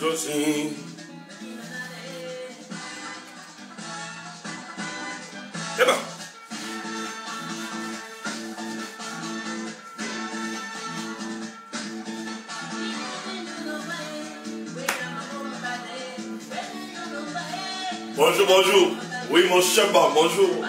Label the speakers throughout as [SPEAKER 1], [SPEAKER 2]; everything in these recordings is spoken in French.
[SPEAKER 1] aussi. Eh ben. Bonjour, bonjour. Oui, mon Chamba, bonjour.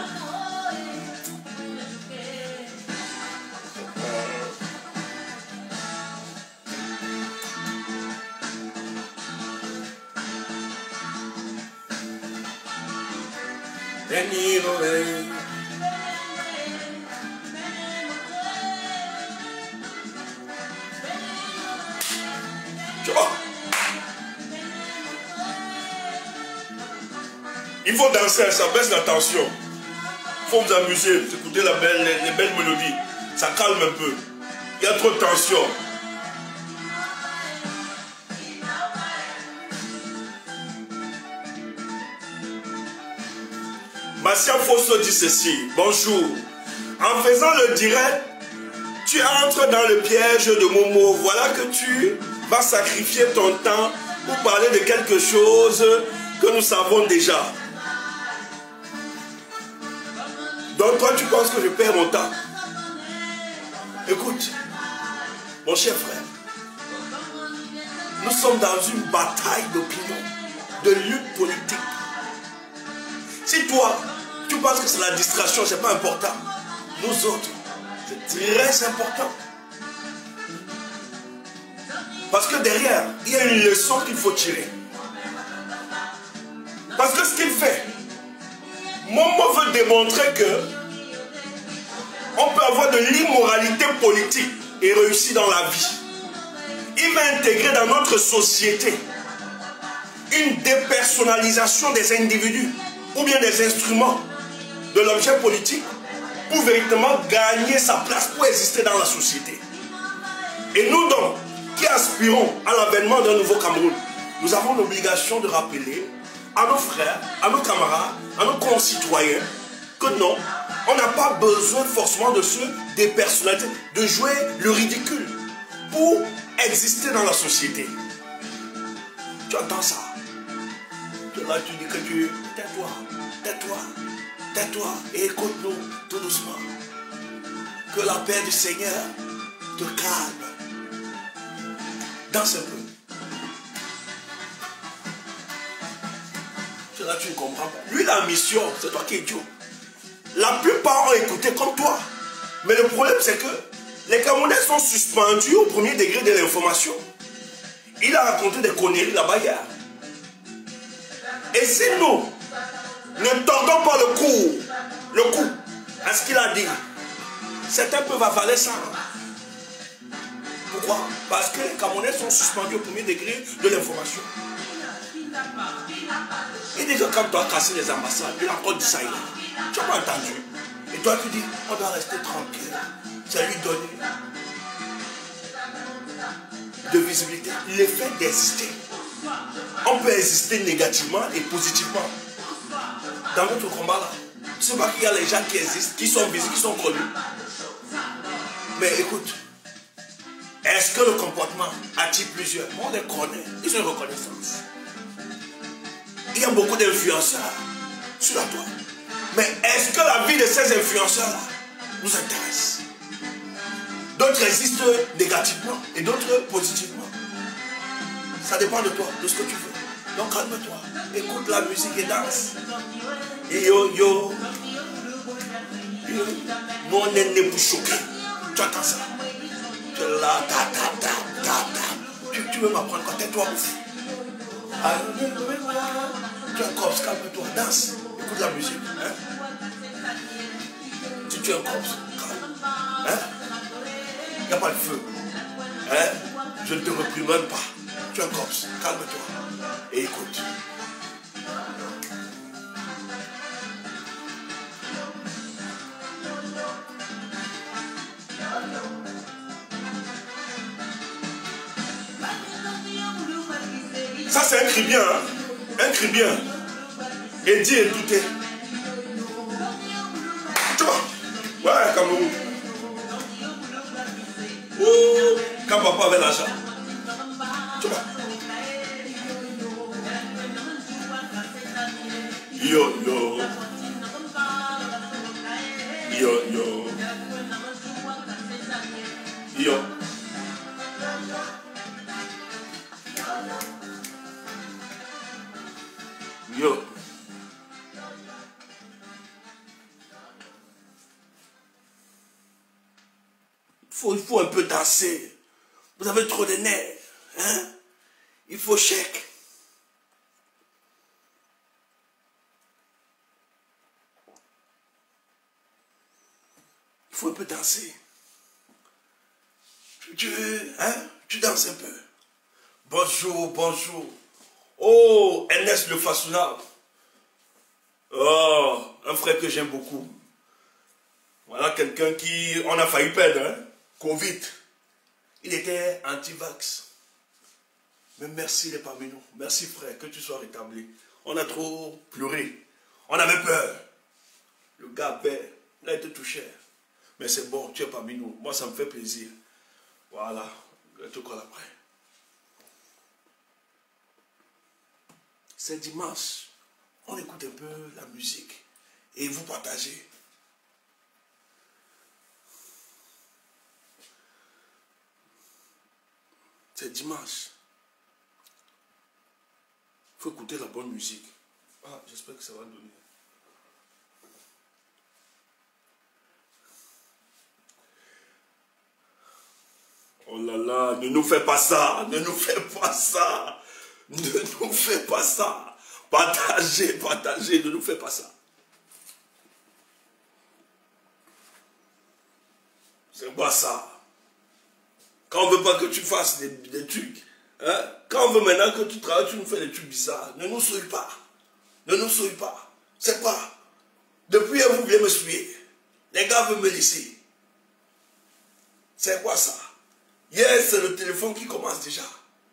[SPEAKER 1] Tu vois? Il faut danser, ça baisse la tension. Il faut vous amuser, écouter les belles mélodies. Ça calme un peu. Il y a trop de tension. Marcia Fosso dit ceci. Bonjour. En faisant le direct, tu entres dans le piège de Momo. Voilà que tu vas sacrifier ton temps pour parler de quelque chose que nous savons déjà. Donc toi, tu penses que je perds mon temps? Écoute, mon cher frère, nous sommes dans une bataille d'opinion, de lutte politique. Si toi, tu penses que c'est la distraction, c'est pas important. Nous autres, c'est très important. Parce que derrière, il y a une leçon qu'il faut tirer. Parce que ce qu'il fait, Momo veut démontrer que on peut avoir de l'immoralité politique et réussir dans la vie. Il va intégrer dans notre société une dépersonnalisation des individus ou bien des instruments de l'objet politique pour véritablement gagner sa place, pour exister dans la société. Et nous donc, qui aspirons à l'avènement d'un nouveau Cameroun, nous avons l'obligation de rappeler à nos frères, à nos camarades, à nos concitoyens que non, on n'a pas besoin forcément de se dépersonnaliser, de jouer le ridicule pour exister dans la société. Tu entends ça? Là, tu dis que tu... Tais-toi, tais-toi, tais-toi et écoute-nous tout doucement. Que la paix du Seigneur te calme. Danse un peu. Là, tu ne comprends pas. Lui, la mission, c'est toi qui es idiot. La plupart ont écouté comme toi. Mais le problème, c'est que les Camerounais sont suspendus au premier degré de l'information. Il a raconté des conneries là-bas hier. Et si nous ne tordons pas le cou à ce qu'il a dit, certains peuvent avaler ça. Pourquoi? Parce que les Camerounais sont suspendus au premier degré de l'information. Il dit que quand tu as cassé les ambassades, il a encore dit ça hier. Tu n'as pas entendu. Et toi tu dis, on doit rester tranquille. Ça lui donne de visibilité. L'effet d'exister. On peut exister négativement et positivement. Dans notre combat là, tu sais pas qu'il y a les gens qui existent, qui sont visibles, qui sont connus. Mais écoute, est-ce que le comportement attire plusieurs? On les connaît, ils ont une reconnaissance. Il y a beaucoup d'influenceurs sur la toile. Mais est-ce que la vie de ces influenceurs-là nous intéresse? D'autres existent négativement et d'autres positivement. Ça dépend de toi, de ce que tu veux. Donc calme-toi, écoute la musique et danse. Et yo, mon ennemi pour choquer. Tu entends ça? Tu es là, tu veux m'apprendre quoi? Tais-toi, ouf. Tu es un cops, calme-toi, danse. Écoute la musique. Hein? Si tu es un cops, calme. Hein? Il n'y a pas de feu. Hein? Je ne te repris même pas. Tu es un cops, calme-toi. Et écoute. Ça c'est un cri bien, hein? Un cri bien. Et dit et douter. Tu vois? Ouais, Cameroun. Oh, quand papa avait l'argent. Tu vois? Yo, yo. Yo, yo. Yo. Yo. Il faut un peu danser. Vous avez trop de nerfs. Hein? Il faut chèque. Il faut un peu danser. Tu danses un peu. Bonjour, bonjour. Oh, Ernest le Façonnable. Oh, un frère que j'aime beaucoup. Voilà quelqu'un qui, on a failli perdre, hein? Covid. Il était anti-vax. Mais merci, il est parmi nous. Merci frère, que tu sois rétabli. On a trop pleuré. On avait peur. Le gars, il a été touché. Mais c'est bon, tu es parmi nous. Moi, ça me fait plaisir. Voilà, je te colle après. C'est dimanche. On écoute un peu la musique. Et vous partagez. C'est dimanche. Il faut écouter la bonne musique. Ah, j'espère que ça va donner. Oh là là, ne nous fais pas ça, ne nous fais pas ça, ne nous fais pas ça. Partagez, partagez, ne nous fais pas ça. C'est pas ça. Quand on veut pas que tu fasses des trucs, hein? Quand on veut maintenant que tu travailles, tu nous fais des trucs bizarres. Ne nous souille pas. Ne nous souille pas. C'est pas. Depuis vous venez me suivre. Les gars veulent me laisser. C'est quoi ça? Hier, c'est le téléphone qui commence déjà.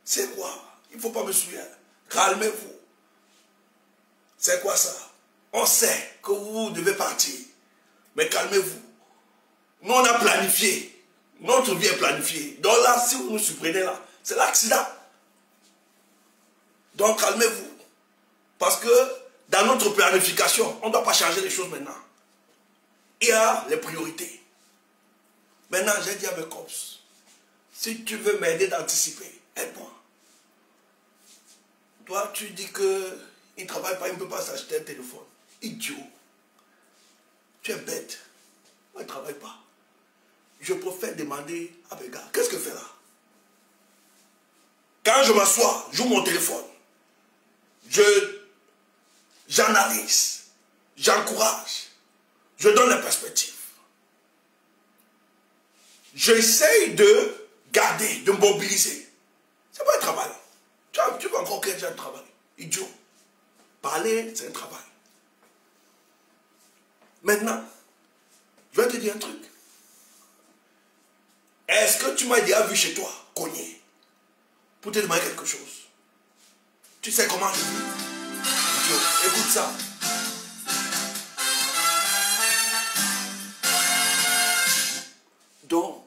[SPEAKER 1] C'est quoi? Il ne faut pas me suivre. Calmez-vous. C'est quoi ça? On sait que vous devez partir. Mais calmez-vous. Nous, on a planifié. Notre vie est planifiée. Donc là, si vous nous surprenez là, c'est l'accident. Donc calmez-vous. Parce que dans notre planification, on ne doit pas changer les choses maintenant. Il y a les priorités. Maintenant, j'ai dit à mes cops, si tu veux m'aider d'anticiper, aide-moi. Toi, tu dis qu'il ne travaille pas, il ne peut pas s'acheter un téléphone. Idiot. Tu es bête. Moi, il ne travaille pas. Je préfère demander à mes gars, qu'est-ce que fait là? Quand je m'assois, j'ouvre mon téléphone. J'analyse. J'encourage. Je donne la perspective. J'essaye de garder, de mobiliser. C'est pas un travail. Tu vas encore créer un travail. Idiot. Parler, c'est un travail. Maintenant, je vais te dire un truc. Est-ce que tu m'as déjà vu chez toi, cogner, pour te demander quelque chose? Tu sais comment je vis? Idiot, écoute ça. Donc,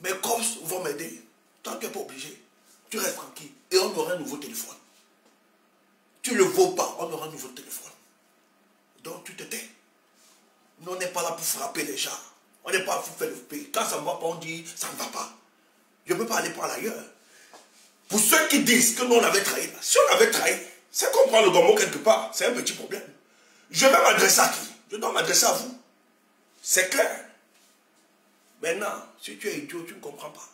[SPEAKER 1] mes cops vont m'aider. Tant que tu n'es pas obligé, tu restes tranquille. Et on aura un nouveau téléphone. Tu ne le vaux pas, on aura un nouveau téléphone. Donc tu te tais. Nous, on n'est pas là pour frapper les gens. On n'est pas là pour faire le pays. Quand ça ne va pas, on dit ça ne va pas. Je ne peux pas aller par ailleurs. Pour ceux qui disent que nous, on avait trahi, si on avait trahi, c'est qu'on prend le gommo quelque part. C'est un petit problème. Je vais m'adresser à qui? Je dois m'adresser à vous. C'est clair. Maintenant, si tu es idiot, tu ne comprends pas.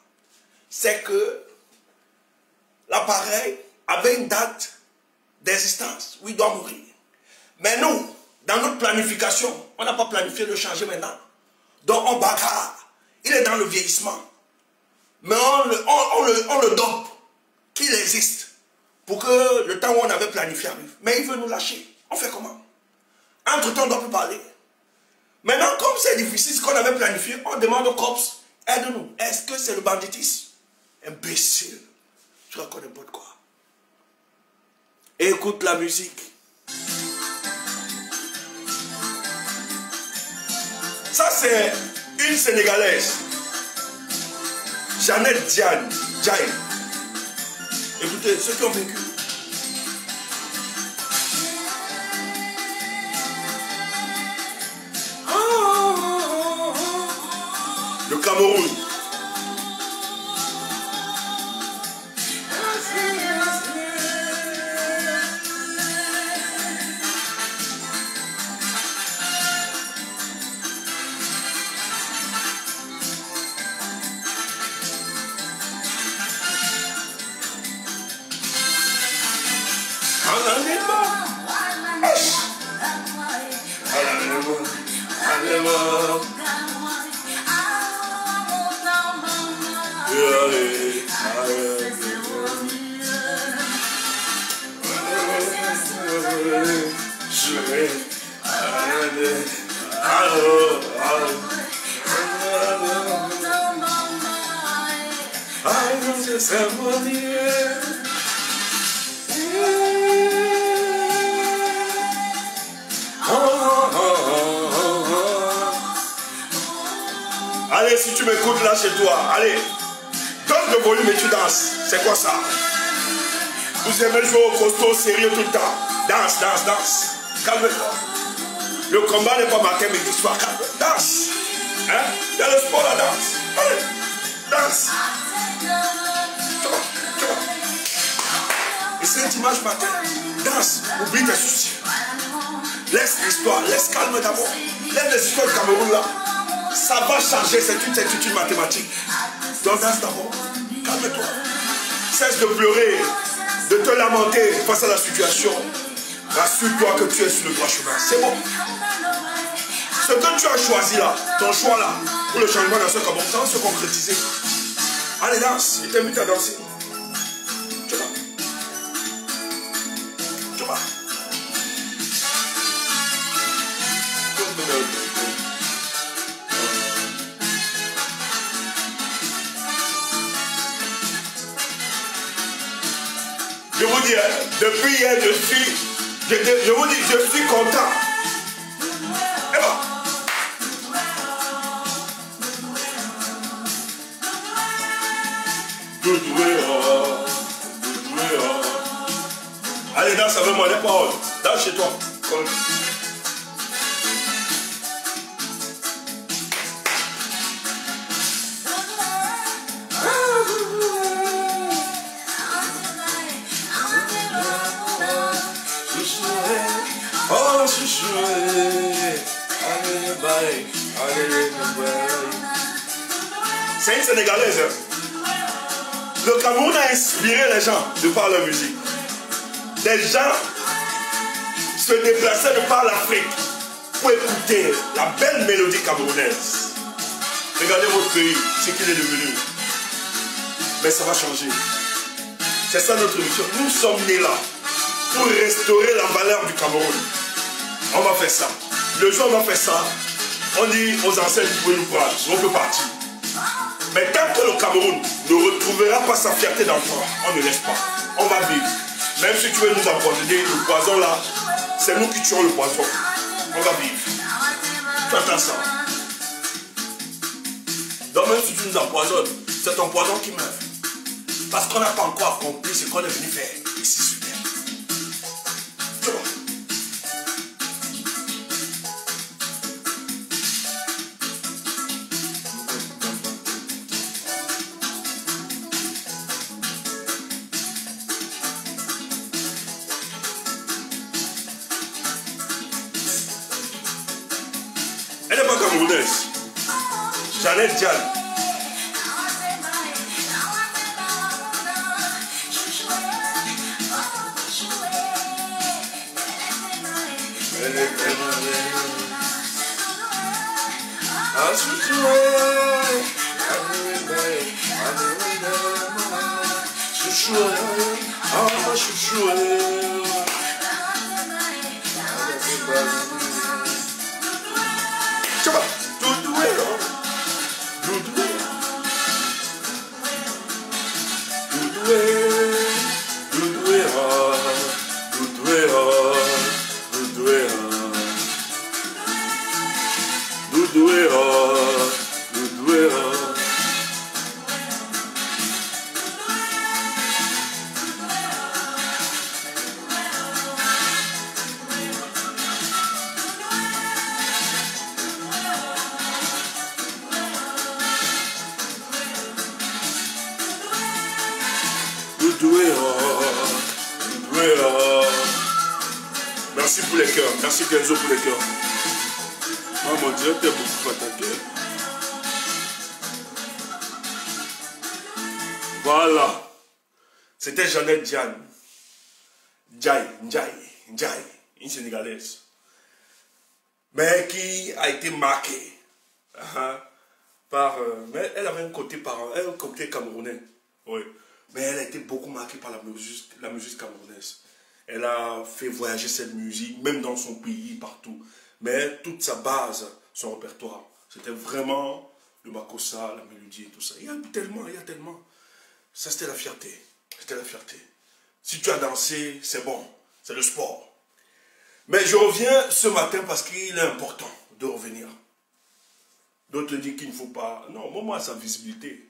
[SPEAKER 1] C'est que l'appareil avait une date d'existence où il doit mourir. Mais nous, dans notre planification, on n'a pas planifié de changer maintenant. Donc on bagarre. Il est dans le vieillissement. Mais on le dope qu'il existe pour que le temps où on avait planifié arrive. Mais il veut nous lâcher. On fait comment? Entre-temps, on ne doit plus parler. Maintenant, comme c'est difficile ce qu'on avait planifié, on demande aux cops, aide-nous. Est-ce que c'est le banditisme? Imbécile. Tu racontes n'importe quoi. Écoute la musique. Ça, c'est une Sénégalaise. Jeannette Diagne. Écoutez, ceux qui ont vécu. Cameroun. Allez, si tu m'écoutes là chez toi, allez, donne le volume et tu danses. C'est quoi ça? Vous aimez jouer au costaud, sérieux tout le temps. Danse, danse, danse. Calme-toi. Le combat n'est pas matin, mais soir. Calme. Danse. Hein? Il y a le sport, la danse. Allez, danse. Et c'est un dimanche matin. Danse. Oublie tes soucis. Laisse l'histoire. Laisse calme d'abord. Laisse les histoires du Cameroun là. Ça va changer. C'est une certitude mathématique. Donc danse d'abord. Calme-toi. Cesse de pleurer. De te lamenter face à la situation. Rassure-toi que tu es sur le droit chemin. C'est bon. Ce que tu as choisi là, ton choix là, pour le changement dans ce Cameroun, ça va se concrétiser. Allez, danse. Il t'invite à danser. Tu vas. Tu vas. Je vous dis, depuis hier, je vous dis, je suis content. Et bon. Allez, danse avec moi, les paroles. Danse chez toi. C'est une Sénégalaise. Le Cameroun a inspiré les gens de par leur musique. Des gens se déplaçaient de par l'Afrique pour écouter la belle mélodie camerounaise. Regardez votre pays, ce qu'il est devenu. Mais ça va changer. C'est ça notre mission. Nous sommes nés là pour restaurer la valeur du Cameroun. On va faire ça. Le jour où on va faire ça, on dit aux anciens, vous pouvez nous prendre, on peut partir. Mais tant que le Cameroun ne retrouvera pas sa fierté d'enfant, on ne laisse pas. On va vivre. Même si tu veux nous empoisonner, le poison là, c'est nous qui tuons le poison. On va vivre. Tu entends ça? Donc même si tu nous empoisonnes, c'est ton poison qui meurt. Parce qu'on n'a pas encore accompli ce qu'on est venu faire ici sur terre. Tu vois? Elle n'est pas camerounaise. Jeannette Diane. Tu vois, là. Merci pour les cœurs. Merci Kenzo pour les cœurs. Moi, mon direct est beaucoup attaqué. Voilà. C'était Jeannette Diane. Ndiaye, une Sénégalaise. Mais qui a été marquée par... mais elle avait un côté camerounais. Oui. Mais elle a été beaucoup marquée par la musique camerounaise. Elle a fait voyager cette musique, même dans son pays, partout. Mais toute sa base, son répertoire, c'était vraiment le makossa, la mélodie et tout ça. Il y a tellement. Ça, c'était la fierté. C'était la fierté. Si tu as dansé, c'est bon. C'est le sport. Mais je reviens ce matin parce qu'il est important de revenir. D'autres disent qu'il ne faut pas... Non, moi, sa visibilité.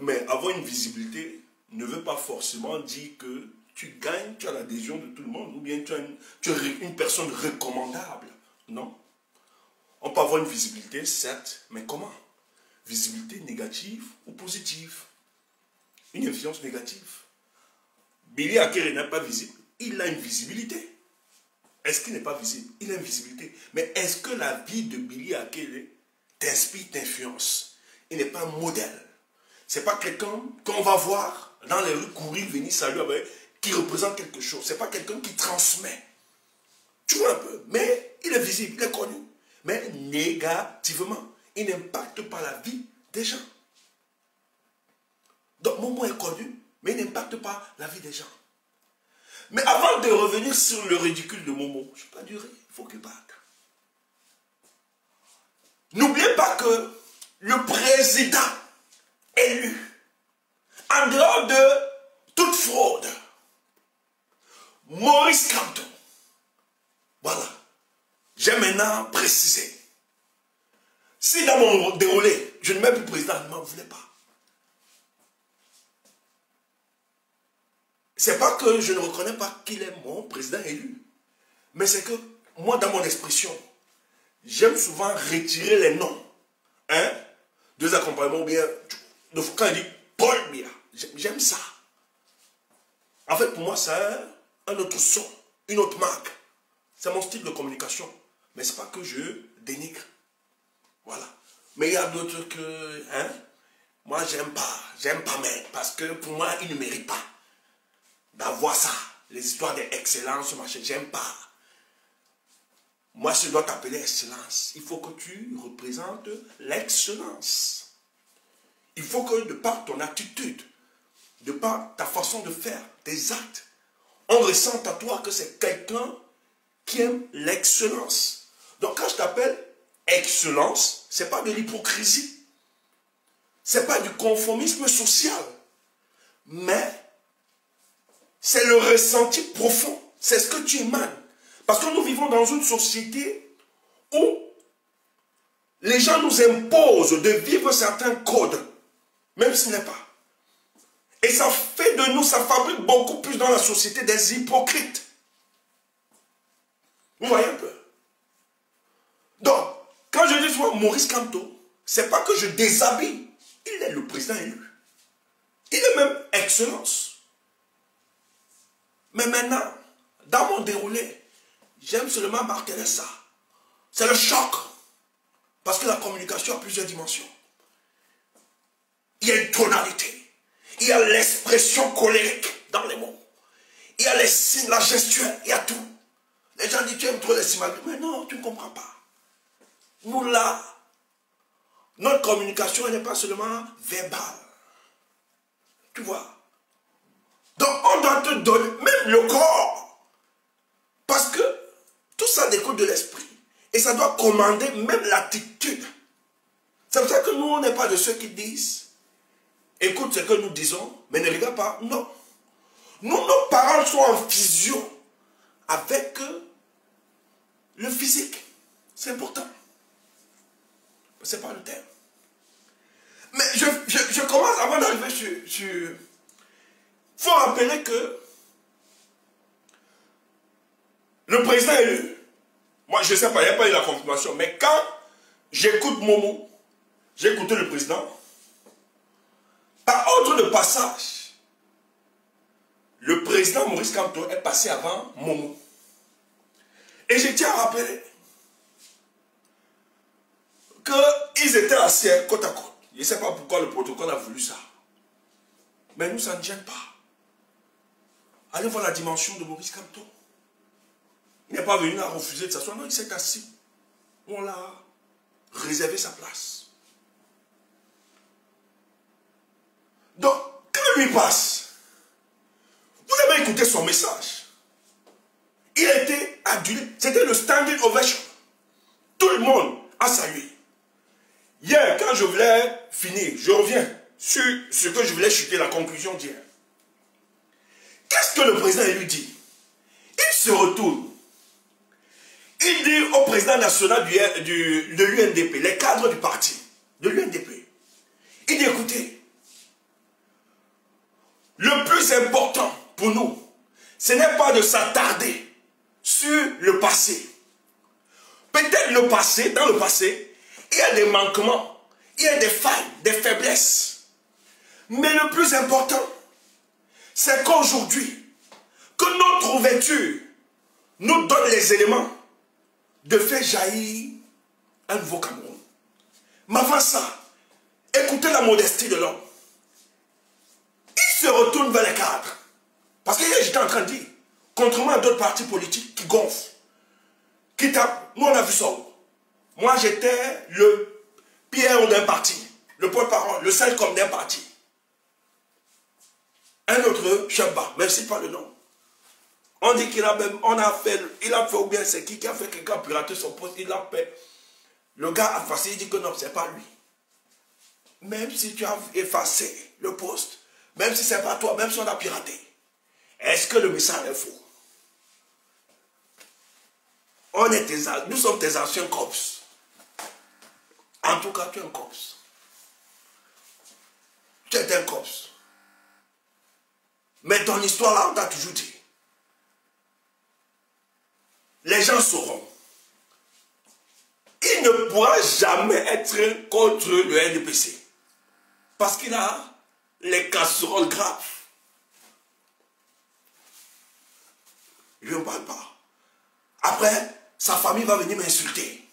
[SPEAKER 1] Mais avoir une visibilité ne veut pas forcément dire que tu gagnes, tu as l'adhésion de tout le monde, ou bien tu es une personne recommandable. Non. On peut avoir une visibilité, certes, mais comment? Visibilité négative ou positive? Une influence négative. Billy Akere n'est pas visible, il a une visibilité. Est-ce qu'il n'est pas visible? Il a une visibilité. Mais est-ce que la vie de Billy Akere t'inspire, t'influence? Il n'est pas un modèle. Ce n'est pas quelqu'un qu'on va voir dans les rues courir, venir saluer avec, qui représente quelque chose. Ce n'est pas quelqu'un qui transmet. Tu vois un peu. Mais il est visible, il est connu. Mais négativement. Il n'impacte pas la vie des gens. Donc Momo est connu, mais il n'impacte pas la vie des gens. Mais avant de revenir sur le ridicule de Momo, je ne vais pas durer, il faut qu'il parte. N'oubliez pas que le président élu, en dehors de toute fraude, Maurice Kamto, voilà, j'ai maintenant précisé. Si dans mon déroulé, je ne mets plus président, ne m'en voulez pas. C'est pas que je ne reconnais pas qu'il est mon président élu. Mais c'est que moi, dans mon expression, j'aime souvent retirer les noms. Deux accompagnements ou bien, quand il dit Paul Biya, j'aime ça. En fait, pour moi, c'est un autre son, une autre marque. C'est mon style de communication. Mais c'est pas que je dénigre. Voilà. Mais il y a d'autres que, moi, j'aime pas, mais parce que pour moi, il ne mérite pas d'avoir ça. Les histoires d'excellence, machin, j'aime pas. Moi, je dois t'appeler excellence. Il faut que tu représentes l'excellence. Il faut que, de par ton attitude, de par ta façon de faire, tes actes, on ressente à toi que c'est quelqu'un qui aime l'excellence. Donc, quand je t'appelle excellence, ce n'est pas de l'hypocrisie. Ce n'est pas du conformisme social. Mais c'est le ressenti profond. C'est ce que tu émanes. Parce que nous vivons dans une société où les gens nous imposent de vivre certains codes, même si ce n'est pas. Et ça fait de nous, ça fabrique beaucoup plus dans la société des hypocrites. Vous voyez un peu? Donc, quand je dis souvent Maurice Kamto, c'est pas que je déshabille. Il est le président élu. Il est même excellence. Mais maintenant, dans mon déroulé, j'aime seulement marteler ça. C'est le choc. Parce que la communication a plusieurs dimensions. Il y a une tonalité. Il y a l'expression colérique dans les mots. Il y a les signes, la gestuelle, il y a tout. Les gens disent, tu aimes trop les signes. Mais non, tu ne comprends pas. Nous là, notre communication n'est pas seulement verbale. Tu vois? Donc on doit te donner, même le corps. Parce que tout ça découle de l'esprit. Et ça doit commander même l'attitude. C'est pour ça que nous, on n'est pas de ceux qui disent, écoute ce que nous disons, mais ne regarde pas. Non. Nous, nos paroles sont en fusion avec le physique. C'est important. Ce n'est pas le thème. Mais je commence avant d'arriver sur... Il faut rappeler que le président élu, moi je ne sais pas, il n'y a pas eu la confirmation, mais quand j'écoute Momo, j'ai écouté le président, par ordre de passage, le président Maurice Kamto est passé avant Momo. Et je tiens à rappeler qu'ils étaient assis côte à côte. Je ne sais pas pourquoi le protocole a voulu ça. Mais nous, ça ne gêne pas. Allez voir la dimension de Maurice Kamto. Il n'est pas venu à refuser de s'asseoir. Non, il s'est assis. On l'a réservé sa place. Donc, quand lui passe, vous avez écouté son message. Il a été adulé. C'était le standing ovation. Tout le monde a salué. Hier, quand je voulais finir, je reviens sur ce que je voulais chuter, la conclusion d'hier. Qu'est-ce que le président lui dit? Il se retourne. Il dit au président national de l'UNDP, les cadres du parti, de l'UNDP, il dit, écoutez, le plus important pour nous, ce n'est pas de s'attarder sur le passé. Peut-être le passé, dans le passé, il y a des manquements, il y a des failles, des faiblesses. Mais le plus important, c'est qu'aujourd'hui, que notre ouverture nous donne les éléments de faire jaillir un nouveau Cameroun. Mais avant ça, écoutez la modestie de l'homme. Il se retourne vers les cadres. Parce que hier, j'étais en train de dire, contrairement à d'autres partis politiques qui gonflent, qui tapent, nous on a vu ça. Moi j'étais le Pierre d'un parti, le porte-parole, le seul comme d'un parti. Un autre, Chamba, même si pas le nom. On dit qu'il a même, il a fait ou bien c'est qui a fait quelqu'un pirater son poste, il l'a fait. Le gars a effacé, il dit que non, c'est pas lui. Même si tu as effacé le poste, même si c'est pas toi, même si on a piraté, est-ce que le message est faux? Nous sommes tes anciens cops. En tout cas, tu es un cops. Tu es un cops. Mais ton histoire là, on t'a toujours dit. Les gens sauront. Il ne pourra jamais être contre le NDPC. Parce qu'il a les casseroles graves. Je ne parle pas. Après, sa famille va venir m'insulter.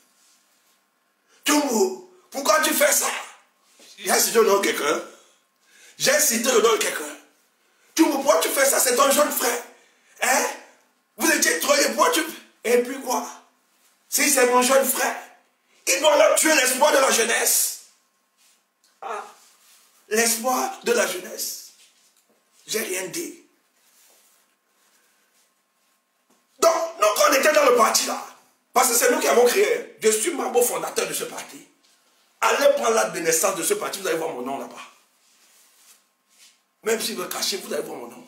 [SPEAKER 1] Tumbo, pourquoi tu fais ça? J'ai cité le nom de quelqu'un. J'ai cité le nom de quelqu'un. Tumbo, pourquoi tu fais ça? C'est ton jeune frère. Hein? Vous étiez trollés, pourquoi tu... Et puis quoi? Si c'est mon jeune frère, il doit leur tuer l'espoir de la jeunesse. Ah, l'espoir de la jeunesse. J'ai rien dit. Donc, nous, quand on était dans le parti là, parce que c'est nous qui avons créé, je suis membre fondateur de ce parti. Allez prendre l'acte de naissance de ce parti, vous allez voir mon nom là-bas. Même si vous le cachez, vous allez voir mon nom.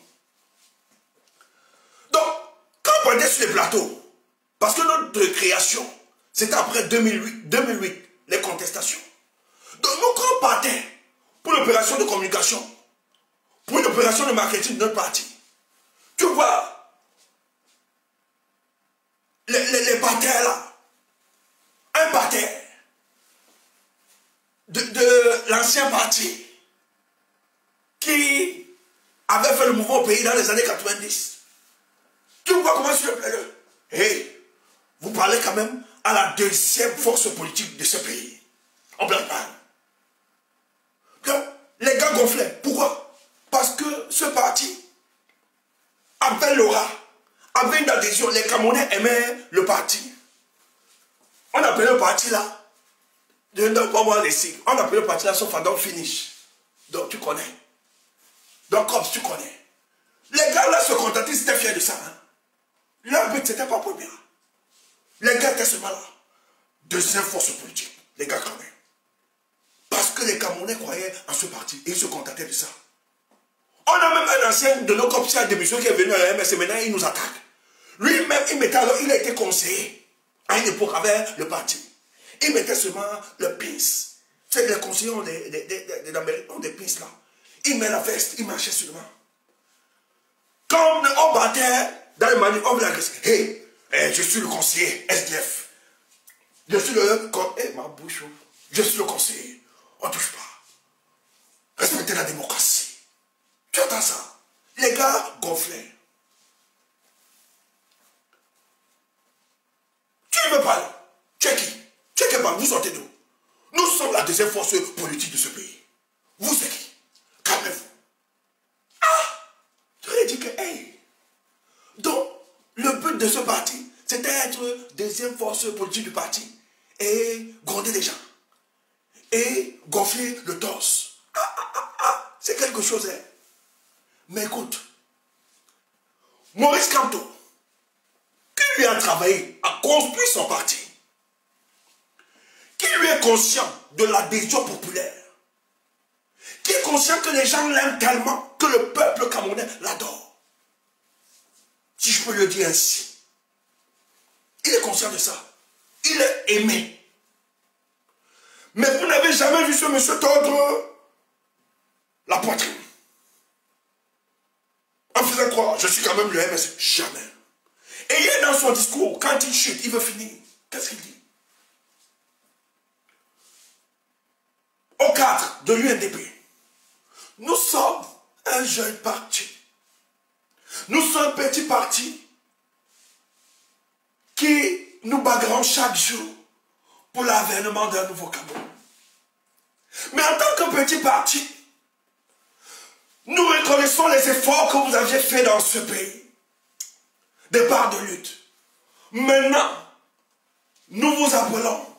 [SPEAKER 1] Donc, quand on était sur les plateaux, parce que notre création, c'était après 2008, les contestations. Donc nous, quand on partait pour l'opération de communication, pour une opération de marketing de notre parti, tu vois, les parterres là, un parterre de l'ancien parti qui avait fait le mouvement au pays dans les années 90. Tu vois comment je le hey, vous parlez quand même à la deuxième force politique de ce pays. On ne parle. Donc, les gars gonflaient. Pourquoi? Parce que ce parti avait l'aura, avait une adhésion. Les Camerounais aimaient le parti. On appelait le parti là, je ne donne pas moi les sigles. On appelait le parti là sauf à finish. Donc tu connais. Donc comme tu connais. Les gars là se contentaient, ils étaient fiers de ça. Hein? Leur but c'était pas pour bien. Les gars étaient seulement là. Deuxième force politique. Les gars quand même. Parce que les Camerounais croyaient en ce parti. Et ils se contentaient de ça. On a même un ancien de nos cops à démission qui est venu à la MS et maintenant il nous attaque. Lui-même, il a été conseiller à une époque avec le parti. Il mettait seulement le pince. C'est les conseillers d'Amérique ont des pinces là. Il met la veste, il marchait seulement. Quand on battait dans les manifs, on voulait agresser. Hey, je suis le conseiller SDF. Je suis le... ma bouche. Je suis le conseiller. On ne touche pas. Respectez la démocratie. Tu entends ça? Les gars gonflaient. Tu veux parler? Tu es qui? Tu es quel part? Vous sortez d'où? Nous sommes la deuxième force politique de ce pays. Vous c'est qui? Calmez-vous. Ah! J'aurais dit que, hey! Donc, le but de ce parti, c'était être deuxième force politique du parti et gronder les gens et gonfler le torse. C'est quelque chose, hein? Mais écoute, Maurice Kamto, qui lui a travaillé, a construit son parti, qui lui est conscient de l'adhésion populaire, qui est conscient que les gens l'aiment tellement que le peuple camerounais l'adore. Si je peux le dire ainsi. Il est conscient de ça. Il est aimé. Mais vous n'avez jamais vu ce monsieur tordre la poitrine. En faisant croire, je suis quand même le MS. Jamais. Et il est dans son discours, quand il chute, il veut finir. Qu'est-ce qu'il dit? Au cadre de l'UNDP, nous sommes un jeune parti. Nous sommes un petit parti qui nous bagarrons chaque jour pour l'avènement d'un nouveau Cameroun. Mais en tant que petit parti, nous reconnaissons les efforts que vous aviez faits dans ce pays. Des parts de lutte. Maintenant, nous vous appelons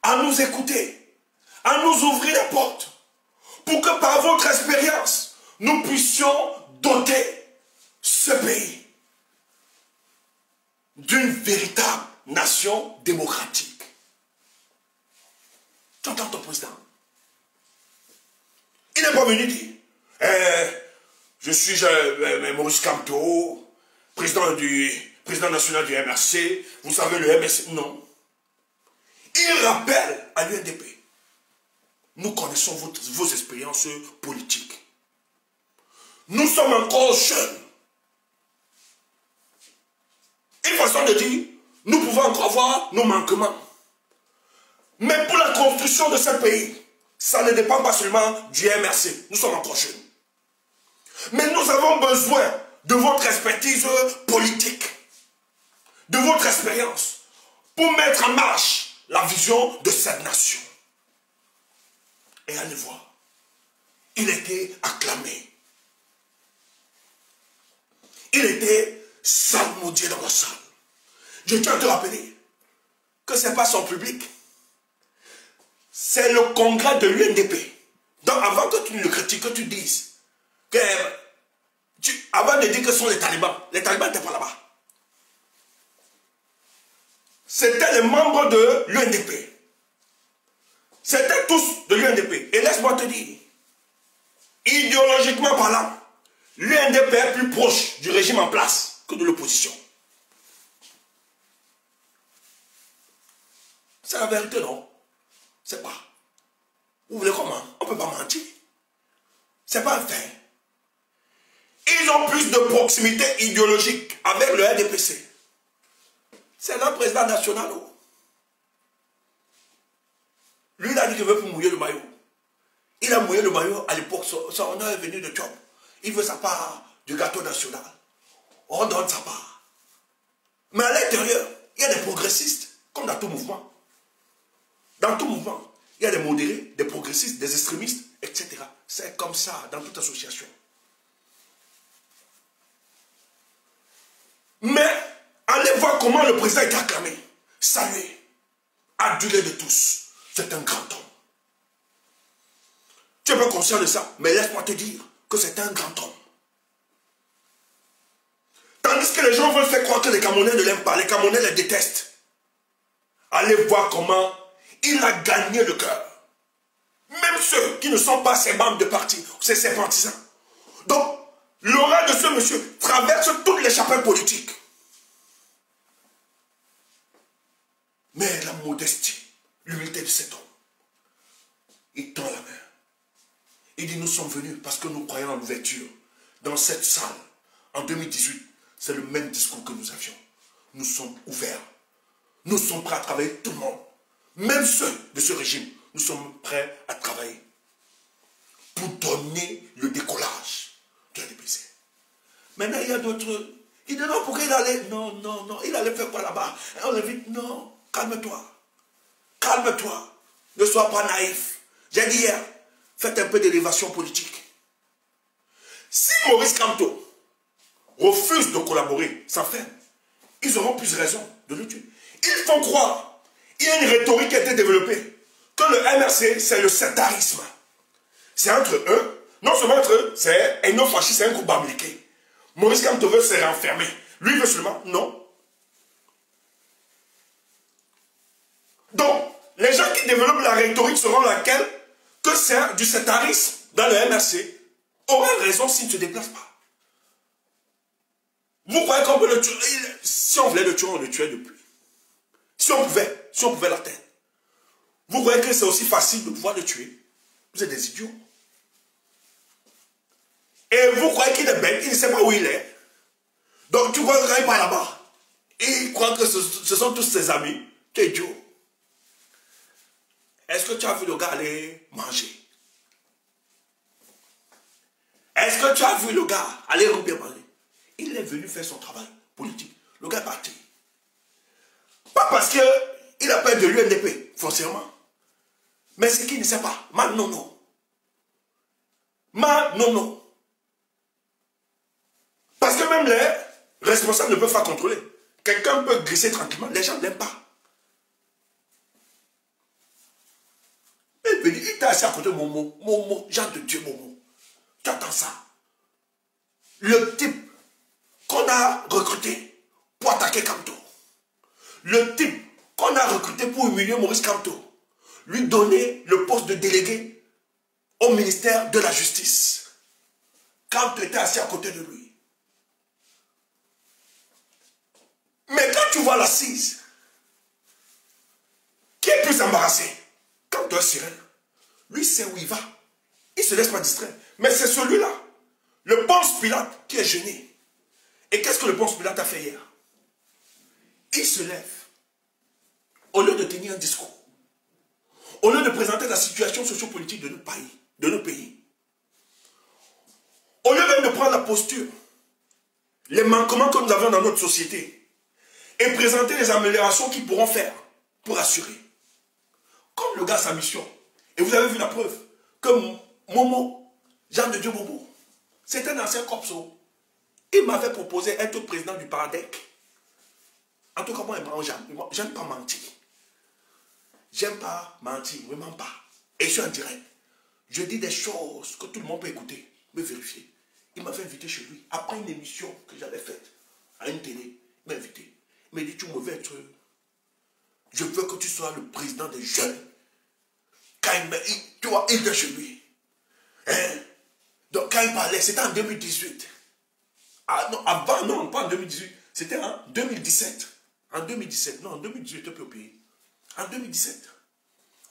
[SPEAKER 1] à nous écouter, à nous ouvrir les portes, pour que par votre expérience, nous puissions doter ce pays d'une véritable nation démocratique. Tu entends ton président? Il n'est pas venu dire je suis Maurice Kamto, président national du MRC, vous savez le MRC. Non. Il rappelle à l'UNDP, nous connaissons vos expériences politiques. Nous sommes encore jeunes. Une façon de dire, nous pouvons encore voir nos manquements. Mais pour la construction de ce pays, ça ne dépend pas seulement du MRC. Nous sommes encore jeunes. Mais nous avons besoin de votre expertise politique, de votre expérience, pour mettre en marche la vision de cette nation. Et allez voir, il était acclamé. Il était salmodié dans la salle. Je tiens à te rappeler que ce n'est pas son public. C'est le congrès de l'UNDP. Donc avant que tu ne le critiques, que tu dises que avant de dire que ce sont les talibans n'étaient pas là-bas. C'était les membres de l'UNDP. C'était tous de l'UNDP. Et laisse-moi te dire, idéologiquement parlant, l'UNDP est plus proche du régime en place que de l'opposition. C'est la vérité, non? C'est pas. Vous voulez comment? On ne peut pas mentir. C'est pas un fait. Ils ont plus de proximité idéologique avec le RDPC. C'est leur président national. Lui, il a dit qu'il veut mouiller le maillot. Il a mouillé le maillot à l'époque. Son honneur est venu de Tchop. Il veut sa part du gâteau national. On donne sa part. Mais à l'intérieur, il y a des progressistes, comme dans tout mouvement. Dans tout mouvement, il y a des modérés, des progressistes, des extrémistes, etc. C'est comme ça dans toute association. Mais, allez voir comment le président est acclamé, salué, adulé de tous. C'est un grand homme. Tu es pas conscient de ça, mais laisse-moi te dire que c'est un grand homme. Tandis que les gens veulent faire croire que les Camerounais ne l'aiment pas, les Camerounais les détestent. Allez voir comment il a gagné le cœur. Même ceux qui ne sont pas ses membres de parti, c'est ses partisans. Donc, l'aura de ce monsieur traverse toutes les chapelles politiques. Mais la modestie, l'humilité de cet homme, il tend la main. Il dit, nous sommes venus parce que nous croyons en l'ouverture. Dans cette salle, en 2018, c'est le même discours que nous avions. Nous sommes ouverts. Nous sommes prêts à travailler tout le monde. Même ceux de ce régime, nous sommes prêts à travailler pour donner le décollage de la DPC. Maintenant, il y a d'autres. Il dit non, pourquoi il allait? Non, non, non. Il allait faire quoi là-bas? On l'invite. Non, calme-toi. Calme-toi. Ne sois pas naïf. J'ai dit hier, faites un peu d'élévation politique. Si Maurice Kamto refuse de collaborer, ça fait, ils auront plus raison de le tuer. Ils font croire, il y a une rhétorique qui a été développée, que le MRC, c'est le sectarisme. C'est entre eux, non seulement entre eux, c'est un non fasciste, c'est un groupe américain. Maurice Kamto veut se renfermer. Lui veut seulement, non. Donc, les gens qui développent la rhétorique selon laquelle que c'est du sectarisme dans le MRC auraient raison s'ils ne se déplacent pas. Vous croyez qu'on peut le tuer? Si on voulait le tuer, on le tuait depuis. Si on pouvait l'atteindre. Vous croyez que c'est aussi facile de pouvoir le tuer? Vous êtes des idiots. Et vous croyez qu'il est bête, il ne sait pas où il est. Donc tu vois quand il part là-bas. Et il croit que ce sont tous ses amis. Tu es idiot. Est-ce que tu as vu le gars aller manger? Est-ce que tu as vu le gars aller bien manger? Il est venu faire son travail politique. Le gars est parti. Pas parce qu'il a peur de l'UNDP, forcément. Mais c'est qu'il ne sait pas. Non, non. Non, non. Parce que même les responsables ne peuvent pas contrôler. Quelqu'un peut glisser tranquillement. Les gens ne l'aiment pas. Il t'a assis à côté de Momo. Momo, Jean de Dieu, Momo. Tu attends ça. Le type qu'on a recruté pour attaquer Kamto. Le type qu'on a recruté pour humilier Maurice Kamto. Lui donner le poste de délégué au ministère de la Justice. Kamto était assis à côté de lui. Mais quand tu vois l'assise, qui est plus embarrassé? Kamto est serein. Lui sait où il va. Il ne se laisse pas distraire. Mais c'est celui-là, le Ponce Pilate, qui est gêné. Et qu'est-ce que le Ponce Pilate a fait hier? Il se lève. Au lieu de tenir un discours, au lieu de présenter la situation sociopolitique de nos pays, au lieu même de prendre la posture, les manquements que nous avons dans notre société, et présenter les améliorations qu'ils pourront faire pour assurer. Comme le gars a sa mission, et vous avez vu la preuve, que Momo, Jean de Dieu Bobo, c'est un ancien corpso. Il m'avait proposé être président du Paradec. En tout cas, moi, j'aime pas mentir. J'aime pas mentir, je ne mens pas. Et je suis en direct. Je dis des choses que tout le monde peut écouter, me vérifier. Il m'avait invité chez lui. Après une émission que j'avais faite à une télé, il m'a invité. Il m'a dit, tu me veux être... Je veux que tu sois le président des jeunes. Quand tu vois, il était chez lui. Hein? Donc quand il parlait, c'était en 2018. Ah non, avant, non, pas en 2018. C'était en 2017. En 2017, non, en 2018, j'étais plus au pays. En 2017.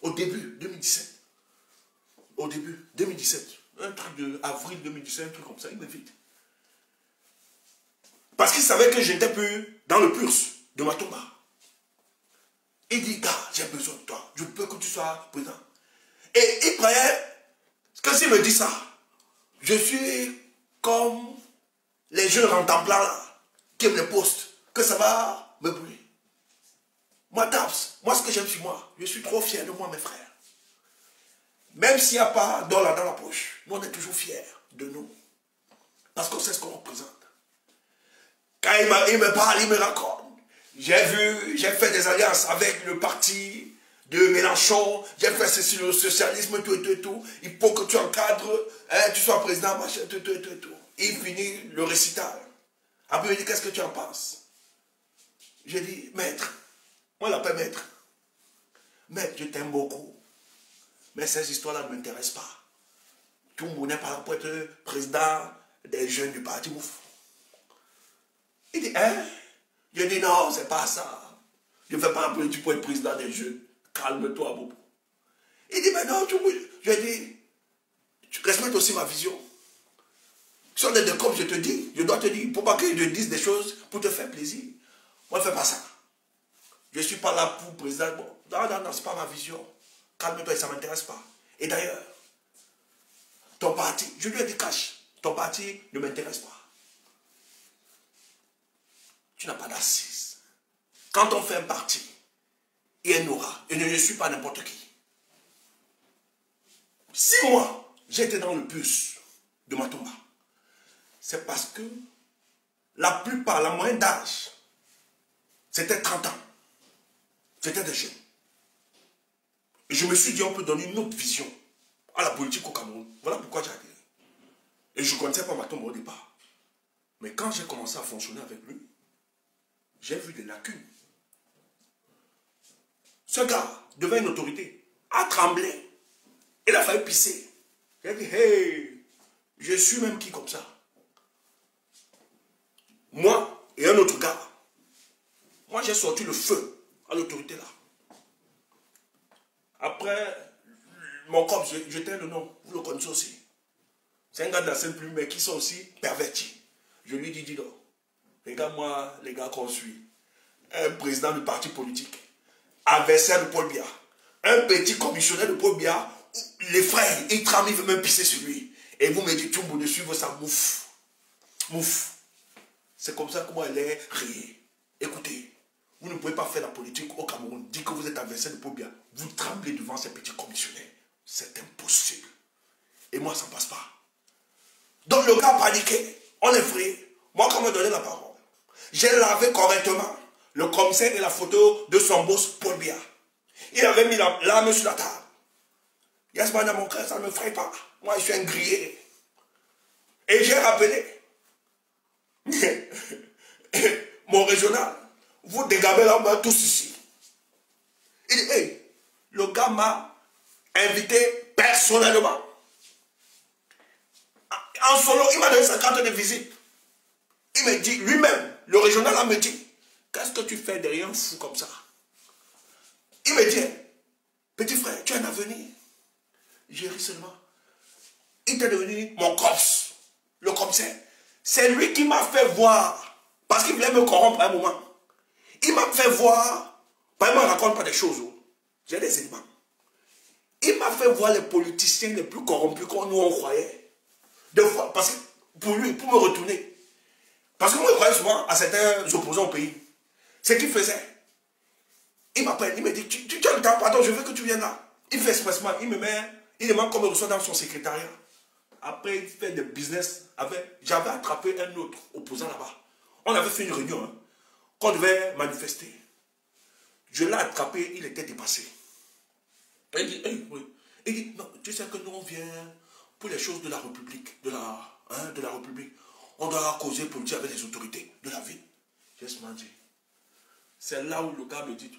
[SPEAKER 1] Au début, 2017. Au début, 2017. Un truc de avril 2017, un truc comme ça, il m'invite. Parce qu'il savait que j'étais plus dans le pulse de Matomba. Il dit, gars, j'ai besoin de toi. Je veux que tu sois président. Et il croyait que s'il me dit ça, je suis comme les jeunes rentemplants là, qui aiment les postes, que ça va me brûler. Moi, Taps, moi ce que j'aime sur moi, je suis trop fier de moi, mes frères. Même s'il n'y a pas $, dans la poche, nous on est toujours fiers de nous. Parce qu'on sait ce qu'on représente. Quand il me parle, il me raconte. J'ai fait des alliances avec le parti de Mélenchon, j'ai fait ceci, le socialisme, tout. Il faut que tu encadres, hein, tu sois président, machin, tout. Il finit le récital. Après, il dit, qu'est-ce que tu en penses? J'ai dit, maître, moi je l'appelle maître. Maître, je t'aime beaucoup. Mais ces histoires-là ne m'intéressent pas. Tout le monde n'est pas là pour être président des jeunes du parti Mouf. Il dit, hein? Je dis, non, c'est pas ça. Je ne fais pas un politique pour être président des jeunes. Calme-toi, Bobo. Il dit, mais non, je dis, tu respectes aussi ma vision. Si on est de comme je te dis, je dois te dire, il ne faut pas que je dise des choses pour te faire plaisir. Moi, je ne fais pas ça. Je ne suis pas là pour président. Bon, non, ce n'est pas ma vision. Calme-toi, ça ne m'intéresse pas. Et d'ailleurs, ton parti, je lui ai dit cash, ton parti ne m'intéresse pas. tu n'as pas d'assise. Quand on fait un parti, il y a une aura. Et je ne suis pas n'importe qui. Si moi, j'étais dans le bus de Matumba, c'est parce que la plupart, la moyenne d'âge, c'était 30 ans. C'était des jeunes. Et je me suis dit, on peut donner une autre vision à la politique au Cameroun. Voilà pourquoi j'ai adhéré. Et je ne connaissais pas Matumba au départ. Mais quand j'ai commencé à fonctionner avec lui, j'ai vu des lacunes. Ce gars devint une autorité, a tremblé. Il a failli pisser. Il a dit, hey, je suis même qui comme ça? Moi et un autre gars. Moi, j'ai sorti le feu à l'autorité là. Après, mon corps, je t'ai le nom, vous le connaissez aussi. C'est un gars de la Sainte-Plume, mais qui sont aussi pervertis. Je lui dis donc, regarde moi, les gars qu'on suit, un président du parti politique, adversaire de Paul Biya, un petit commissionnaire de Paul Biya, les frères, ils trament, ils veulent même pisser sur lui. Et vous me dites, tout le monde suivre ça, mouf. Mouf. C'est comme ça que moi, elle est rayée. Écoutez, vous ne pouvez pas faire la politique au Cameroun, dire que vous êtes adversaire de Paul Biya, vous tremblez devant ces petits commissionnaires. C'est impossible. Et moi, ça ne passe pas. Donc le gars paniqué, on est frayé. Moi, quand on me donnait la parole, j'ai lavé correctement le commissaire et la photo de son boss Paul Biya. Il avait mis l'arme sur la table. Yasmana, mon frère, ça ne me fraye pas. Moi, je suis un grillé. Et j'ai rappelé mon régional, vous dégagez la main tous ici. Il dit, hey, le gars m'a invité personnellement. En solo, il m'a donné sa carte de visite. Il me dit, lui-même, le régional là me dit, qu'est-ce que tu fais derrière un fou comme ça? Il me dit, petit frère, tu as un avenir. J'ai ri seulement. Il est devenu mon cops, le commissaire. C'est lui qui m'a fait voir, parce qu'il voulait me corrompre à un moment. Il m'a fait voir, pas il ne me raconte pas des choses. J'ai des éléments. Il m'a fait voir les politiciens les plus corrompus qu'on nous on croyait. Deux fois, parce que pour lui, pour me retourner. Parce que moi, je croyais souvent à certains opposants au pays. Ce qu'il faisait, il m'appelle, il me dit, tu as le temps, pardon, je veux que tu viennes là. Il fait expressement, il me met, il demande comme reçoit dans son secrétariat. Après, il fait des business avec, j'avais attrapé un autre opposant là-bas. On avait fait une réunion, hein, qu'on devait manifester. Je l'ai attrapé, il était dépassé. Il dit, hey, oui. Il dit, non, tu sais que nous on vient pour les choses de la République, de la République. On doit causer politique avec les autorités de la ville. J'ai dit. C'est là où le gars me dit,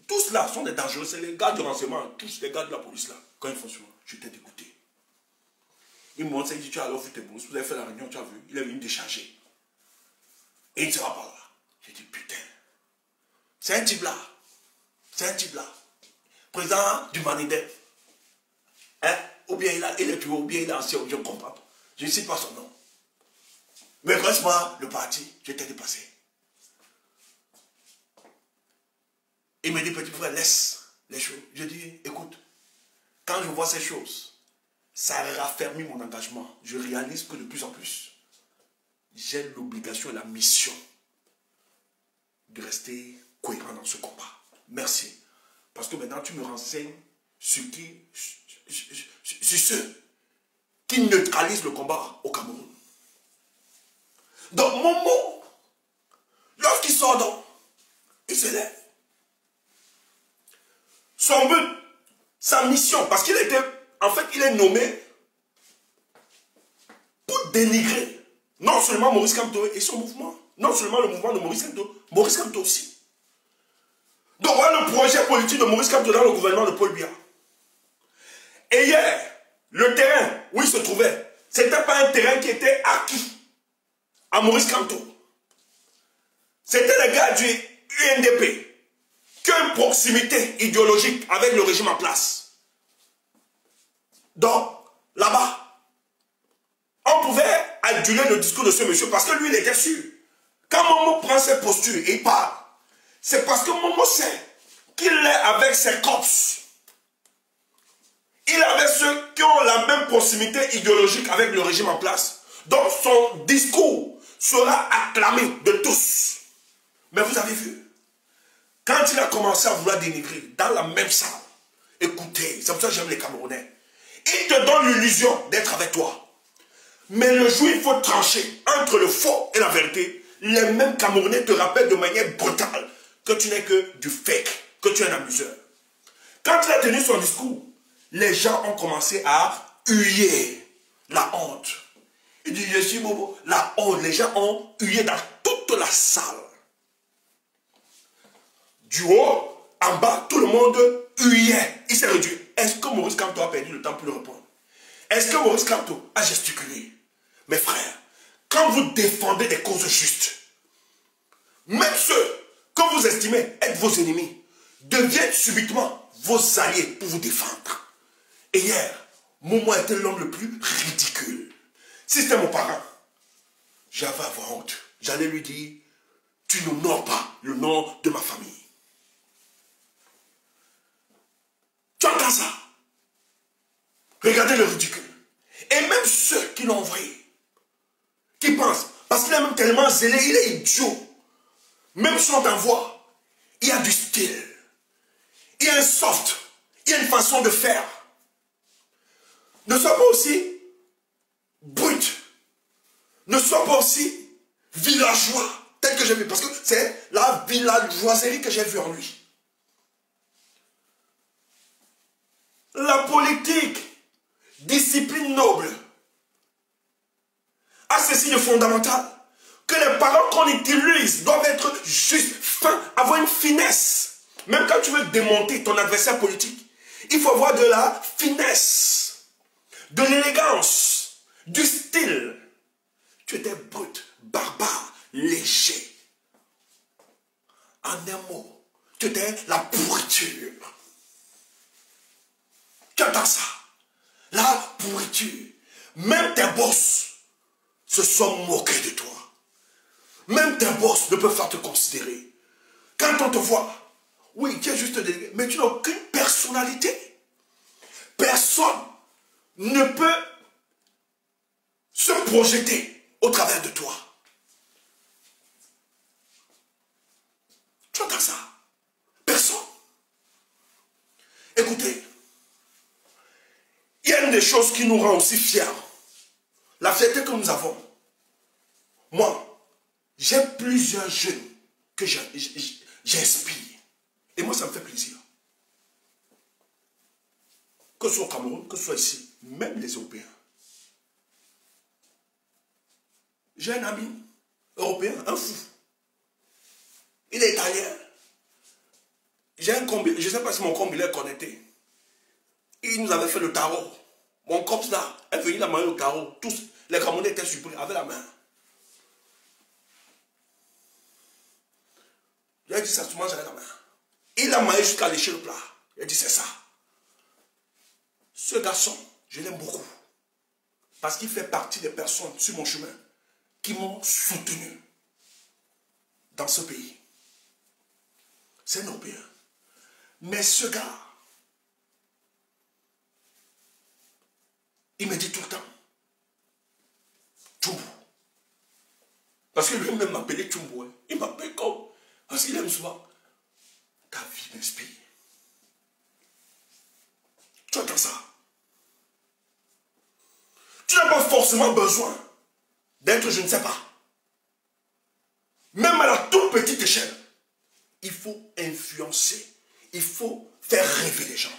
[SPEAKER 1] tous là sont des dangereux, c'est les gars du renseignement, tous les gars de la police là. Quand ils font sur moi, j'étais dégoûté. Il me montre, il dit, tu as alors vu tes bourses, vous avez fait la réunion, tu as vu, il est venu décharger. Et il ne sera pas là. J'ai dit, putain, c'est un type là. C'est un type là. Président du Manidef. Hein? Ou bien il est plus haut, ou bien il est ancien, je ne comprends pas. Je ne sais pas son nom. Mais reste-moi le parti, j'étais dépassé. Il me dit, petit frère, laisse les choses. Je dis, écoute, quand je vois ces choses, ça raffermit mon engagement. Je réalise que de plus en plus, j'ai l'obligation et la mission de rester cohérent dans ce combat. Merci. Parce que maintenant, tu me renseignes sur ceux qui neutralisent le combat au Cameroun. Donc, mon mot, lorsqu'il sort donc, il se lève. Son but, sa mission, parce qu'il était, en fait, il est nommé pour dénigrer non seulement Maurice Kamto et son mouvement, non seulement le mouvement de Maurice Kamto aussi. Donc voilà le projet politique de Maurice Kamto dans le gouvernement de Paul Biya. Et hier, le terrain où il se trouvait, ce n'était pas un terrain qui était acquis à Maurice Kamto. C'était les gars du UNDP qui ont une proximité idéologique avec le régime en place. Donc, là-bas, on pouvait aduler le discours de ce monsieur parce que lui, il était sûr. Quand Momo prend ses postures et il parle, c'est parce que Momo sait qu'il est avec ses cops. Il est avec ceux qui ont la même proximité idéologique avec le régime en place. Donc son discours sera acclamé de tous. Mais vous avez vu, quand il a commencé à vouloir dénigrer, dans la même salle, écoutez, c'est pour ça que j'aime les Camerounais, il te donne l'illusion d'être avec toi. Mais le jour où il faut trancher entre le faux et la vérité, les mêmes Camerounais te rappellent de manière brutale que tu n'es que du fake, que tu es un amuseur. Quand il a tenu son discours, les gens ont commencé à huer la honte. Il dit, je suis Bobo, la honte. Les gens ont hué dans toute la salle. Du haut, en bas, tout le monde huait. Il s'est réduit. Est-ce que Maurice Kamto a perdu le temps pour le répondre? Est-ce que Maurice Kamto a gesticulé? Mes frères, quand vous défendez des causes justes, même ceux que vous estimez être vos ennemis deviennent subitement vos alliés pour vous défendre. Et hier, Momo était l'homme le plus ridicule. Si c'était mon parent, j'avais à avoir honte. J'allais lui dire, tu n'honores pas le nom de ma famille. Tu entends ça? Regardez le ridicule. Et même ceux qui l'ont envoyé, qui pensent, parce qu'il est même tellement zélé, il est idiot. Même son envoi, il y a du style. Il y a un soft. Il y a une façon de faire. Ne sois pas aussi brut. Ne sois pas aussi villageois, tel que j'ai vu. Parce que c'est la villageoiserie que j'ai vue en lui. La politique, discipline noble, a ceci de fondamental, que les paroles qu'on utilise doivent être juste, fins, avoir une finesse. Même quand tu veux démonter ton adversaire politique, il faut avoir de la finesse, de l'élégance, du style. Tu étais brut, barbare, léger. En un mot, tu étais la pourriture. Tu entends ça? La pourriture. Même tes boss se sont moqués de toi. Même tes boss ne peuvent pas te considérer. Quand on te voit, oui, tu es juste délégué, mais tu n'as aucune personnalité. Personne ne peut se projeter au travers de toi. Tu entends ça? Personne. Écoutez, il y a une des choses qui nous rend aussi fiers. La fierté que nous avons. Moi, j'ai plusieurs jeunes que j'inspire. Et moi, ça me fait plaisir. Que ce soit au Cameroun, que ce soit ici, même les Européens. J'ai un ami européen, un fou. Il est italien. J'ai un combi, je ne sais pas si mon combi est connecté. Il nous avait fait le tarot. Mon copse là, est venu la main au tarot. Tous les Camerounais étaient surpris avec la main. Il a dit ça, tu manges avec la main. Il a maillé jusqu'à lécher le plat. Il a dit c'est ça. Ce garçon, je l'aime beaucoup. Parce qu'il fait partie des personnes sur mon chemin qui m'ont soutenu dans ce pays. C'est un Européen. Mais ce gars, il me dit tout le temps, Tchumbo. Parce que lui-même m'appelait Tchumbo. Hein. Il m'appelle comme, parce qu'il aime souvent, ta vie m'inspire. Tu entends ça? Tu n'as pas forcément besoin d'être, je ne sais pas. Même à la toute petite échelle, il faut influencer. Il faut faire rêver les gens.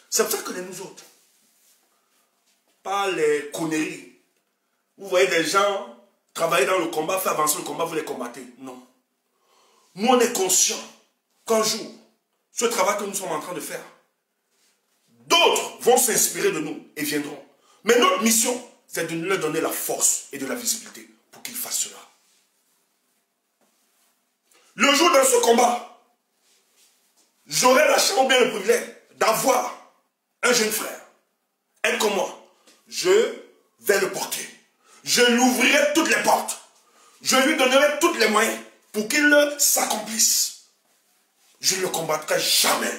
[SPEAKER 1] C'est pour ça que nous autres, pas les conneries, vous voyez des gens travailler dans le combat, faire avancer le combat, vous les combattez. Non. Nous, on est conscients qu'un jour, ce travail que nous sommes en train de faire, d'autres vont s'inspirer de nous et viendront. Mais notre mission, c'est de leur donner la force et de la visibilité pour qu'ils fassent cela. Le jour dans ce combat, j'aurai la chance ou bien le privilège d'avoir un jeune frère, un comme moi. Je vais le porter. Je lui ouvrirai toutes les portes. Je lui donnerai tous les moyens pour qu'il s'accomplisse. Je ne le combattrai jamais.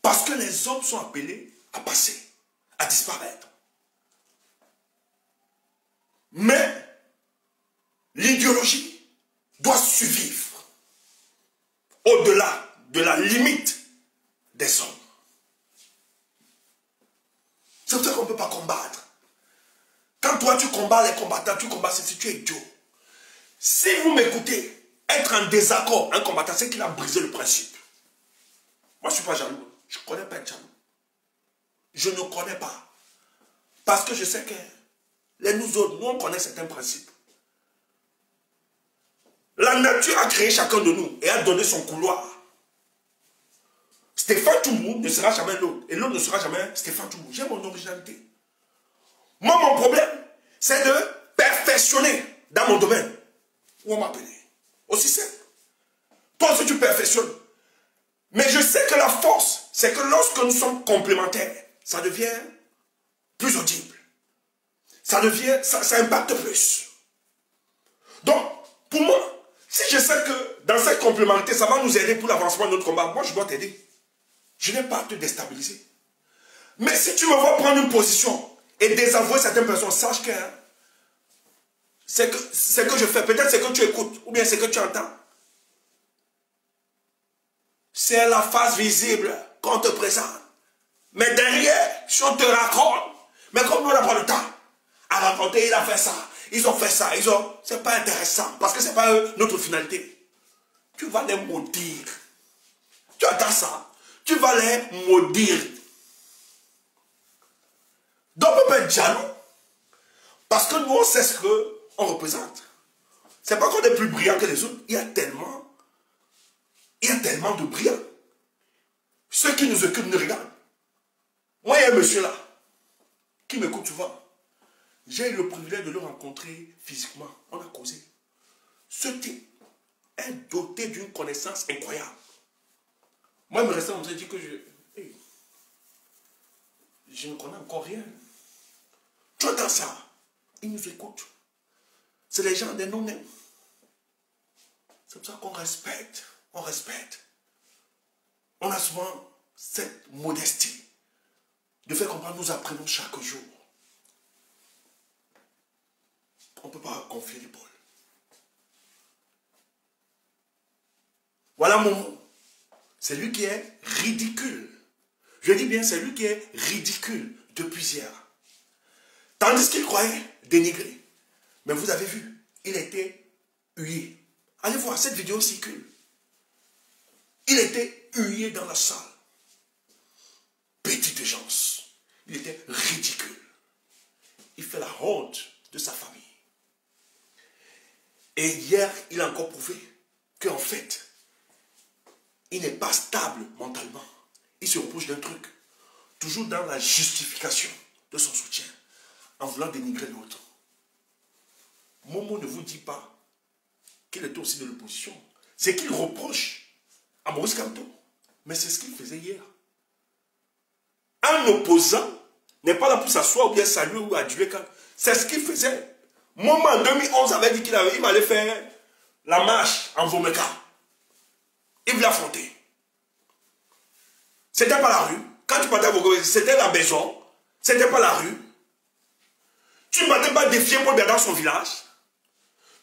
[SPEAKER 1] Parce que les hommes sont appelés à passer, à disparaître. Mais combats les combattants, tu combats ceci, tu es idiot. Si vous m'écoutez, être en désaccord, un combattant, c'est qu'il a brisé le principe. Moi, je ne suis pas jaloux. Je ne connais pas être jaloux. Je ne connais pas. Parce que je sais que nous autres, nous, on connaît certains principes. La nature a créé chacun de nous et a donné son couloir. Stéphane Toumou ne sera jamais l'autre. Et l'autre ne sera jamais Stéphane Toumou. J'ai mon originalité. Moi, mon problème, c'est de perfectionner dans mon domaine. Où on m'appelle. Aussi simple. Toi aussi, tu perfectionnes. Mais je sais que la force, c'est que lorsque nous sommes complémentaires, ça devient plus audible. Ça impacte plus. Donc, pour moi, si je sais que dans cette complémentarité, ça va nous aider pour l'avancement de notre combat, moi, je dois t'aider. Je n'ai pas à te déstabiliser. Mais si tu me vois prendre une position et désavouer certaines personnes, sache que c'est que je fais, peut-être c'est que tu écoutes, ou bien c'est que tu entends. C'est la face visible qu'on te présente. Mais derrière, si on te raconte, mais comme nous on n'a pas le temps à raconter, il a fait ça, ils ont fait ça, c'est pas intéressant, parce que c'est pas notre finalité. Tu vas les maudire. Tu entends ça? Tu vas les maudire. Donc on peut être jaloux, parce que nous on sait ce qu'on représente. C'est pas qu'on est plus brillant que les autres, il y a tellement de brillants. Ceux qui nous occupent nous regardent. Moi, il y a un monsieur là, qui m'écoute souvent. J'ai eu le privilège de le rencontrer physiquement. On a causé. Ce type est doté d'une connaissance incroyable. Moi, il me restait, on me dit que je ne connais encore rien. Tu entends ça? Ils nous écoutent. C'est les gens des non-mêmes. C'est pour ça qu'on respecte. On respecte. On a souvent cette modestie de faire comprendre, nous apprenons chaque jour. On ne peut pas confier l'épaule. Voilà mon mot. C'est lui qui est ridicule. Je dis bien, c'est lui qui est ridicule depuis hier. Tandis qu'il croyait dénigrer. Mais vous avez vu, il était hué. Allez voir, cette vidéo circule. Il était hué dans la salle. Petite gens. Il était ridicule. Il fait la honte de sa famille. Et hier, il a encore prouvé qu'en fait, il n'est pas stable mentalement. Il se reproche d'un truc. Toujours dans la justification de son soutien. En voulant dénigrer l'autre. Momo ne vous dit pas qu'il était aussi de l'opposition. C'est qu'il reproche à Maurice Kamto. Mais c'est ce qu'il faisait hier. Un opposant n'est pas là pour s'asseoir ou bien saluer ou aduler. C'est ce qu'il faisait. Momo en 2011 avait dit qu'il allait faire la marche en Vomeka. Il voulait affronter. C'était pas la rue. Quand tu partais à Vomeka, c'était la maison. C'était pas la rue. Tu ne partais pas défier Paul Biya dans son village.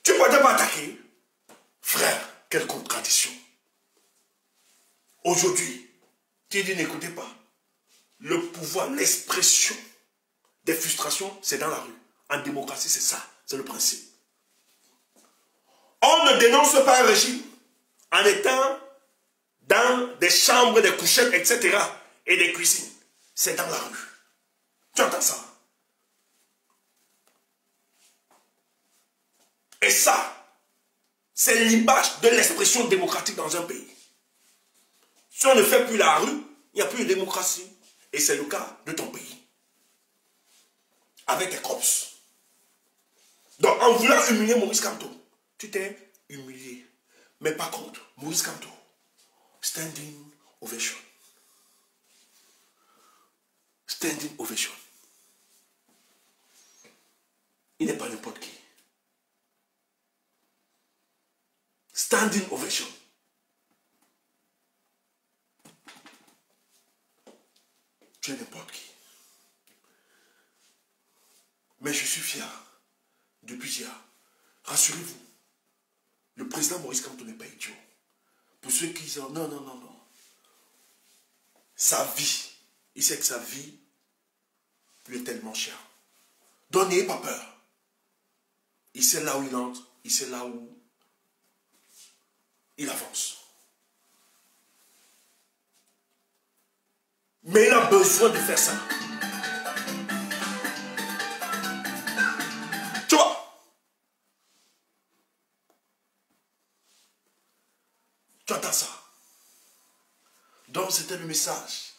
[SPEAKER 1] Tu ne partais pas attaquer. Frère, quelle contradiction. Aujourd'hui, tu dis n'écoutez pas. Le pouvoir, l'expression des frustrations, c'est dans la rue. En démocratie, c'est ça. C'est le principe. On ne dénonce pas un régime en étant dans des chambres, des couchettes, etc. et des cuisines. C'est dans la rue. Tu entends ça? Et ça, c'est l'image de l'expression démocratique dans un pays. Si on ne fait plus la rue, il n'y a plus de démocratie. Et c'est le cas de ton pays. Avec tes cops. Donc, en voulant humilier Maurice Kamto, tu t'es humilié. Mais par contre, Maurice Kamto, standing ovation. Standing ovation. Il n'est pas n'importe qui. Standing ovation. Tu es n'importe qui. Mais je suis fier. Depuis hier, rassurez-vous, le président Maurice Kamto n'est pas idiot. Pour ceux qui disent non, non, non, non. Sa vie, il sait que sa vie lui est tellement chère. Donc n'ayez pas peur. Il sait là où il entre, il sait là où il avance. Mais il a besoin de faire ça. Tu vois? Tu entends ça? Donc c'était le message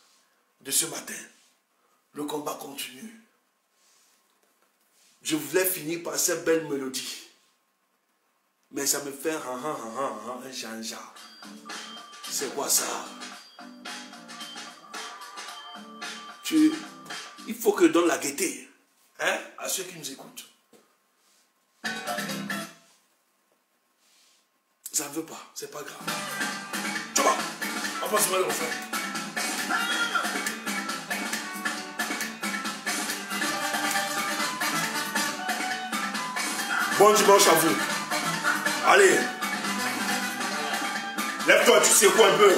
[SPEAKER 1] de ce matin. Le combat continue. Je voulais finir par cette belle mélodie. Mais ça me fait un janja. C'est quoi ça? Il faut que je donne la gaieté, hein, à ceux qui nous écoutent. Ça ne veut pas, c'est pas grave. Tu vois, on va se mettre au fond. Bon dimanche à vous. Allez. Lève-toi, tu secoues un peu.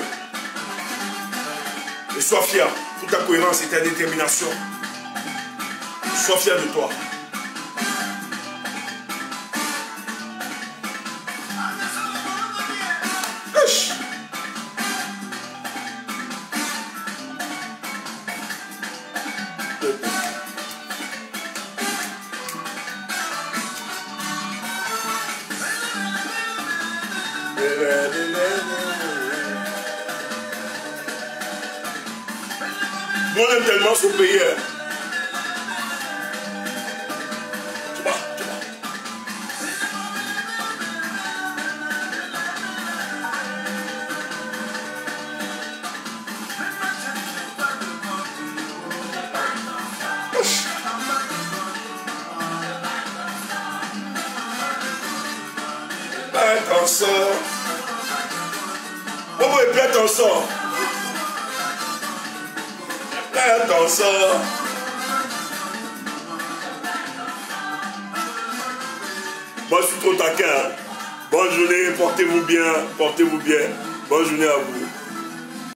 [SPEAKER 1] Et sois fier. Toute ta cohérence et ta détermination. Sois fier de toi. Wesh. Nous on aime tellement ce pays. Tu vois. Ben t'en sors. Bobo et puis t'en sors. T'en sors. Moi je suis trop taquin. Bonne journée, portez-vous bien. Bonne journée à vous.